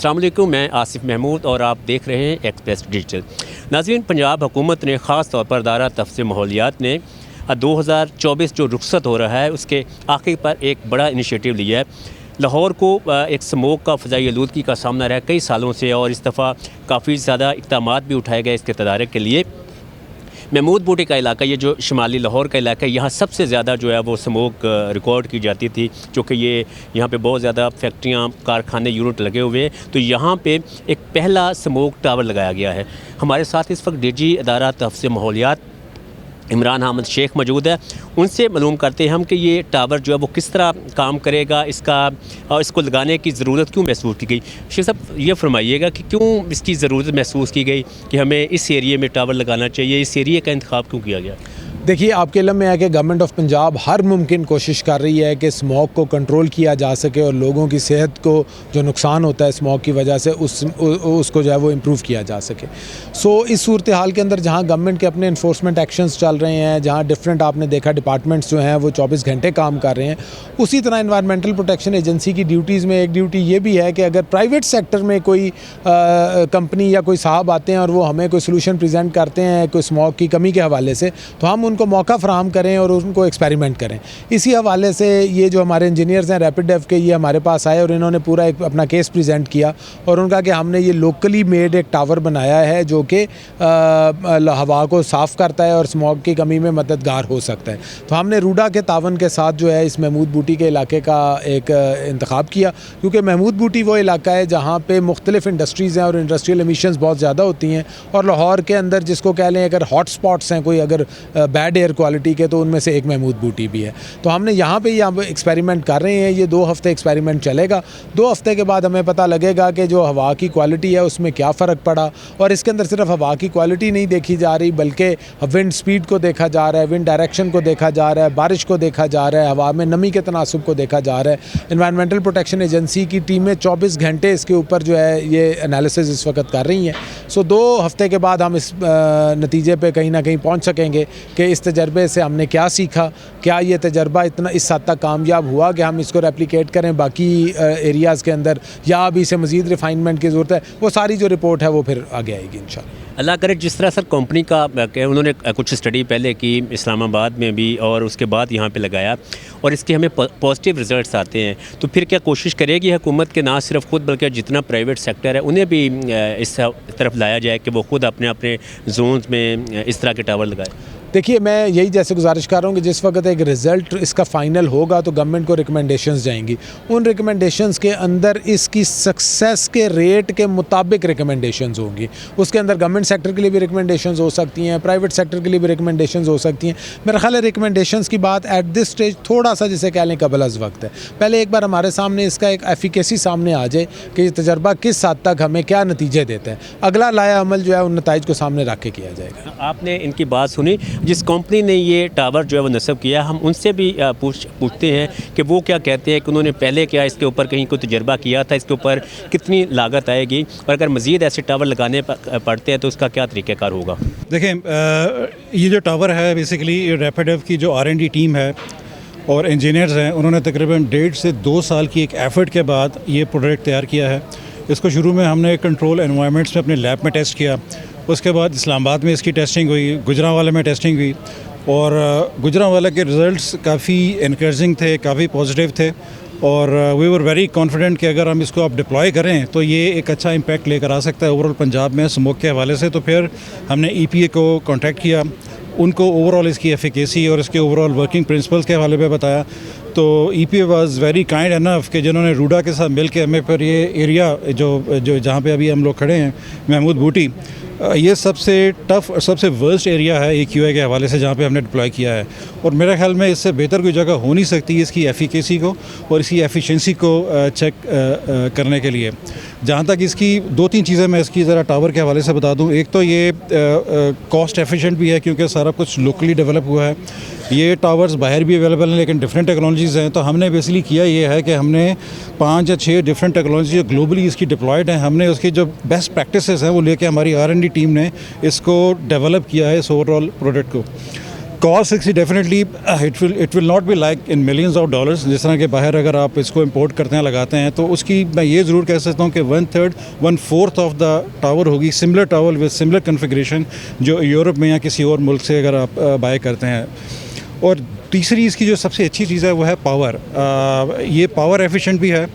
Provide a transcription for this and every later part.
अस्सलाम वालेकुम, मैं आसिफ महमूद और आप देख रहे हैं एक्सप्रेस डिजिटल। नाज़रीन, पंजाब हुकूमत ने ख़ास तौर पर दायरा तफ़सील माहौलियात ने 2024 जो रुखसत हो रहा है उसके आखिर पर एक बड़ा इनिशिएटिव लिया है। लाहौर को एक स्मोक का फ़ज़ाई आलूदगी का सामना रहा है कई सालों से और इस दफ़ा काफ़ी ज़्यादा इक़दामात भी उठाए गए इसके तदारक के लिए। महमूद बूटी का इलाका, ये जो शुमाली लाहौर का इलाका है, यहाँ सबसे ज़्यादा जो है वो स्मोक रिकॉर्ड की जाती थी, चूँकि ये यहाँ पे बहुत ज़्यादा फैक्ट्रियाँ, कारखाने, यूनिट लगे हुए हैं। तो यहाँ पे एक पहला स्मोक टावर लगाया गया है। हमारे साथ इस वक्त DG अदारा तफ़सील माहौलियात इमरान अहमद शेख मौजूद है। उनसे मालूम करते हैं हम कि ये टावर जो है वो किस तरह काम करेगा, इसको लगाने की ज़रूरत क्यों महसूस की गई। शेख साहब, ये फरमाइएगा कि क्यों इसकी ज़रूरत महसूस की गई कि हमें इस एरिए में टावर लगाना चाहिए, इस एरिए का इंतखाब क्यों किया गया। देखिए, आपके इल्म में है कि गवर्नमेंट ऑफ पंजाब हर मुमकिन कोशिश कर रही है कि स्मोक को कंट्रोल किया जा सके और लोगों की सेहत को जो नुकसान होता है स्मोक की वजह से उसको जो है वो इम्प्रूव किया जा सके। इस सूरत हाल के अंदर जहाँ गवर्नमेंट के अपने इन्फोर्समेंट एक्शंस चल रहे हैं, जहाँ डिफरेंट आपने देखा डिपार्टमेंट्स जो हैं वो 24 घंटे काम कर रहे हैं, उसी तरह इन्वायरमेंटल प्रोटेक्शन एजेंसी की ड्यूटीज़ में एक ड्यूटी ये भी है कि अगर प्राइवेट सेक्टर में कोई कंपनी या कोई साहब आते हैं और वो हमें कोई सोल्यूशन प्रेजेंट करते हैं कोई स्मोक की कमी के हवाले से, तो हम उनको मौका फराहम करें और उनको एक्सपेरिमेंट करें। इसी हवाले से ये जो हमारे इंजीनियर्स हैं रैपिड डेव के, ये हमारे पास आए और इन्होंने पूरा एक अपना केस प्रेजेंट किया और उनका कि हमने ये लोकली मेड एक टावर बनाया है जो कि हवा को साफ़ करता है और स्मोक की कमी में मददगार हो सकता है। तो हमने रूडा के तावन के साथ जो है इस महमूद बूटी के इलाके का एक इंतखाब किया, क्योंकि महमूद बूटी वो इलाका है जहाँ पे मुख्तलिफ इंडस्ट्रीज़ हैं और इंडस्ट्रियल एमिशंस बहुत ज़्यादा होती हैं और लाहौर के अंदर जिसको कह लें अगर हॉट स्पॉट्स हैं कोई अगर बैड एयर क्वालिटी के, तो उनमें से एक महमूद बूटी भी है। तो हमने यहाँ पे एक्सपेरिमेंट कर रहे हैं। ये 2 हफ़्ते एक्सपेरिमेंट चलेगा। 2 हफ़्ते के बाद हमें पता लगेगा कि जो हवा की क्वालिटी है उसमें क्या फ़र्क पड़ा। और इसके अंदर सिर्फ हवा की क्वालिटी नहीं देखी जा रही, बल्कि विंड स्पीड को देखा जा रहा है, विंड डायरेक्शन को देखा जा रहा है, बारिश को देखा जा रहा है, हवा में नमी के तनासुब को देखा जा रहा है। इन्वायरमेंटल प्रोटेक्शन एजेंसी की टीमें 24 घंटे इसके ऊपर जो है ये एनालिसिस इस वक्त कर रही हैं। 2 हफ़्ते के बाद हम इस नतीजे पर कहीं ना कहीं पहुँच सकेंगे कि इस तजर्बे से हमने क्या सीखा, क्या ये तजर्बा इतना इस हद तक कामयाब हुआ कि हम इसको रेप्लिकेट करें बाकी एरियाज़ के अंदर, या अभी से मज़ीद रिफाइनमेंट की ज़रूरत है। वो सारी जो रिपोर्ट है वो फिर आगे आएगी इंशाल्लाह। अल्लाह करे। जिस तरह सर कंपनी का उन्होंने कुछ स्टडी पहले की इस्लामाबाद में भी और उसके बाद यहाँ पे लगाया और इसके हमें पॉजिटिव रिजल्ट्स आते हैं, तो फिर क्या कोशिश करेगी हुकूमत के ना सिर्फ खुद बल्कि जितना प्राइवेट सेक्टर है उन्हें भी इस तरफ लाया जाए कि वो खुद अपने अपने जोन्स में इस तरह के टावर लगाए। देखिए, मैं यही जैसे गुजारिश कर रहा हूँ कि जिस वक्त एक रिज़ल्ट इसका फ़ाइनल होगा तो गवर्नमेंट को रिकमेंडेशंस जाएंगी। उन रिकमेंडेशंस के अंदर इसकी सक्सेस के रेट के मुताबिक रिकमेंडेशंस होंगी। उसके अंदर गवर्नमेंट सेक्टर के लिए भी रिकमेंडेशंस हो सकती हैं, प्राइवेट सेक्टर के लिए भी रिकमेंडेशंस हो सकती हैं। मेरा ख्याल है रिकमेंडेशंस की बात एट दिस स्टेज थोड़ा सा जिसे कह लें कबल अज़ वक्त है। पहले एक बार हमारे सामने इसका एक एफिकेसी सामने आ जाए कि ये तजर्बा किस हद तक हमें क्या नतीजे देता है। अगला लाया अमल जो है उन नताइज को सामने रख के किया जाएगा। आपने इनकी बात सुनी, जिस कंपनी ने ये टावर जो है वो नस्ब किया, हम उनसे भी पूछते हैं कि वो क्या कहते हैं कि उन्होंने पहले क्या इसके ऊपर कहीं कोई तजर्बा किया था, इसके ऊपर कितनी लागत आएगी और अगर मज़ीद ऐसे टावर लगाने पड़ते हैं तो उसका क्या तरीक़ाकार होगा। देखें, ये जो टावर है बेसिकली रैपिड डेव की जो R&D टीम है और इंजीनियर्स हैं, उन्होंने तकरीबन 1.5 से 2 साल की एक एफ़र्ट के बाद ये प्रोडक्ट तैयार किया है। इसको शुरू में हमने कंट्रोल एनवायरनमेंट्स में अपने लैब में टेस्ट किया, उसके बाद इस्लामाबाद में इसकी टेस्टिंग हुई, गुजरांवाला में टेस्टिंग हुई और गुजरांवाला के रिज़ल्ट्स काफ़ी इनकरेजिंग थे, काफ़ी पॉजिटिव थे और वी वर वेरी कॉन्फिडेंट कि अगर हम इसको आप डिप्लॉय करें तो ये एक अच्छा इम्पैक्ट लेकर आ सकता है ओवरऑल पंजाब में स्मोक के हवाले से। तो फिर हमने EPA को कॉन्टैक्ट किया, उनको ओवरऑल इसकी एफिकेसी और इसके ओवरऑल वर्किंग प्रिंसिपल्स के हवाले में बताया। तो EPA was very kind enough कि जिन्होंने रूडा के साथ मिल के हमें फिर ये एरिया जो जहाँ पे अभी हम लोग खड़े हैं महमूद बूटी, ये सबसे टफ़ और सबसे वर्स्ट एरिया है AQI के हवाले से जहाँ पे हमने डिप्लॉय किया है और मेरे ख्याल में इससे बेहतर कोई जगह हो नहीं सकती इसकी एफिकेसी को और इसकी एफिशिएंसी को चेक करने के लिए। जहाँ तक इसकी 2-3 चीज़ें मैं इसकी ज़रा टावर के हवाले से बता दूँ। एक तो ये कॉस्ट एफिशिएंट भी है क्योंकि सारा कुछ लोकली डेवलप हुआ है। ये टावर्स बाहर भी अवेलेबल हैं लेकिन डिफरेंट टेक्नोलॉजीज़ हैं। तो हमने बेसिकली किया ये है कि हमने 5 या 6 डिफरेंट टेक्नोलॉजी जो ग्लोबली इसकी डिप्लॉयड हैं, हमने उसकी जो बेस्ट प्रैक्टिसेस हैं वो लेके हमारी R&D टीम ने इसको डेवलप किया है इस ओवरऑल प्रोडक्ट को। कॉस्ट इसकी definitely it will not be like in millions of dollars. जिस तरह के बाहर अगर आप इसको इंपोर्ट करते हैं लगाते हैं तो उसकी मैं ये ज़रूर कह सकता हूँ कि 1/3 1/4 ऑफ द टावर होगी similar tower with similar configuration जो यूरोप में या किसी और मुल्क से अगर आप बाय करते हैं। और तीसरी इसकी जो सबसे अच्छी चीज़ है वो है पावर। ये पावर एफिशिएंट भी है,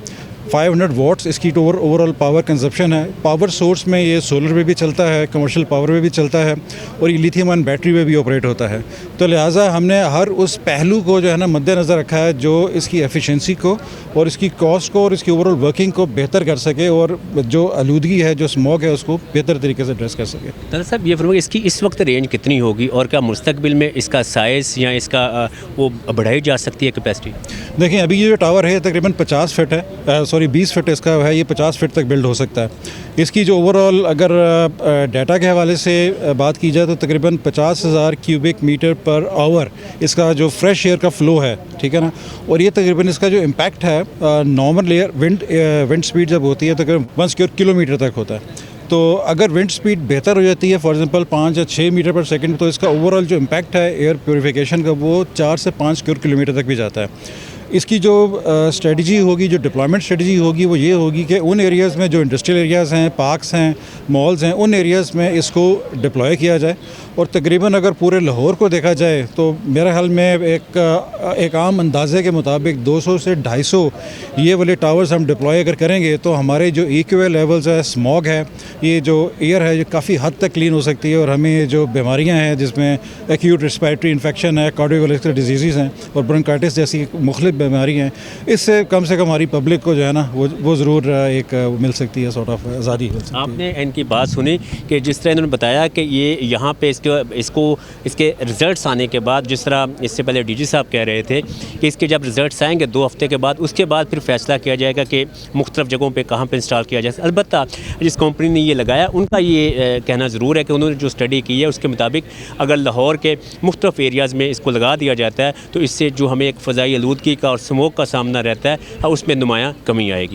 500 वाट्स इसकी तो ओवरऑल पावर कंजप्शन है। पावर सोर्स में ये सोलर पे भी चलता है, कमर्शियल पावर पे भी चलता है और ये लिथियम आयन बैटरी पे भी ऑपरेट होता है। तो लिहाजा हमने हर उस पहलू को जो है ना मद्देनज़र रखा है जो इसकी एफिशिएंसी को और इसकी कॉस्ट को और इसकी ओवरऑल वर्किंग को बेहतर कर सके और जो आलूदगी है, जो स्मॉग है, उसको बेहतर तरीके से एड्रेस कर सके। दादा साहब, ये फरमाइए इसकी इस वक्त रेंज कितनी होगी और क्या मुस्तकबिल में इसका साइज़ या इसका वो बढ़ाई जा सकती है कैपेसिटी? देखिए, अभी ये जो टावर है तकरीबन 50 फीट है, 20 फीट इसका है, ये 50 फीट तक बिल्ड हो सकता है। इसकी जो ओवरऑल अगर डाटा के हवाले से बात की जाए तो तकरीबन 50,000 क्यूबिक मीटर पर आवर इसका जो फ्रेश एयर का फ़्लो है, ठीक है ना। और ये तकरीबन इसका जो इम्पैक्ट है नॉर्मल एयर विंड स्पीड जब होती है तकरीबन 1 स्क्वायर किलोमीटर तक होता है। तो अगर विंड स्पीड बेहतर हो जाती है, फॉर एग्जांपल 5 या 6 मीटर पर सेकंड, तो इसका ओवरऑल जो इम्पैक्ट है एयर प्योरीफिकेशन का वो 4 से 5 स्क्वायर किलोमीटर तक भी जाता है। इसकी जो स्ट्रेटजी होगी, जो डिप्लॉयमेंट स्ट्रेटजी होगी, वो ये होगी कि उन एरियाज़ में जो इंडस्ट्रियल एरियाज़ हैं, पार्क्स हैं, मॉल्स हैं, उन एरियाज़ में इसको डिप्लॉय किया जाए। और तकरीबन अगर पूरे लाहौर को देखा जाए तो मेरे ख्याल में एक आम अंदाजे के मुताबिक 200 से 250 ये वाले टावर्स हम डिप्लॉय अगर करेंगे तो हमारे जो EQA लेवल्स है, स्मॉग है, ये जो एयर है, ये काफ़ी हद तक क्लीन हो सकती है। और हमें जो बीमारियाँ हैं जिसमें एक्यूट रिस्पिरेटरी इन्फेक्शन है, कार्डियोवैस्कुलर डिजीज़ हैं और ब्रोंकाइटिस जैसी मुख्तलिफ बीमारी हैं, इससे कम से कम हमारी पब्लिक को जो है ना वो ज़रूर एक मिल सकती है, सॉर्ट ऑफ आज़ादी मिल सकती है। आपने इनकी बात सुनी कि जिस तरह इन्होंने बताया कि ये यहाँ पे इसके रिज़ल्ट्स आने के बाद, जिस तरह इससे पहले डीजी साहब कह रहे थे कि इसके जब रिज़ल्ट्स आएंगे 2 हफ्ते के बाद, उसके बाद फिर फैसला किया जाएगा कि मुख्तलिफ जगहों पे कहाँ पे इंस्टॉल किया जाए। अलबत्ता जिस कंपनी ने ये लगाया उनका ये कहना ज़रूर है कि उन्होंने जो स्टडी की है उसके मुताबिक अगर लाहौर के मुख्तलिफ एरियाज़ में इसको लगा दिया जाता है तो इससे जो हमें एक फ़ज़ाई आलूदगी का और स्मोक का सामना रहता है उसमें नुमायाँ कमी आएगी।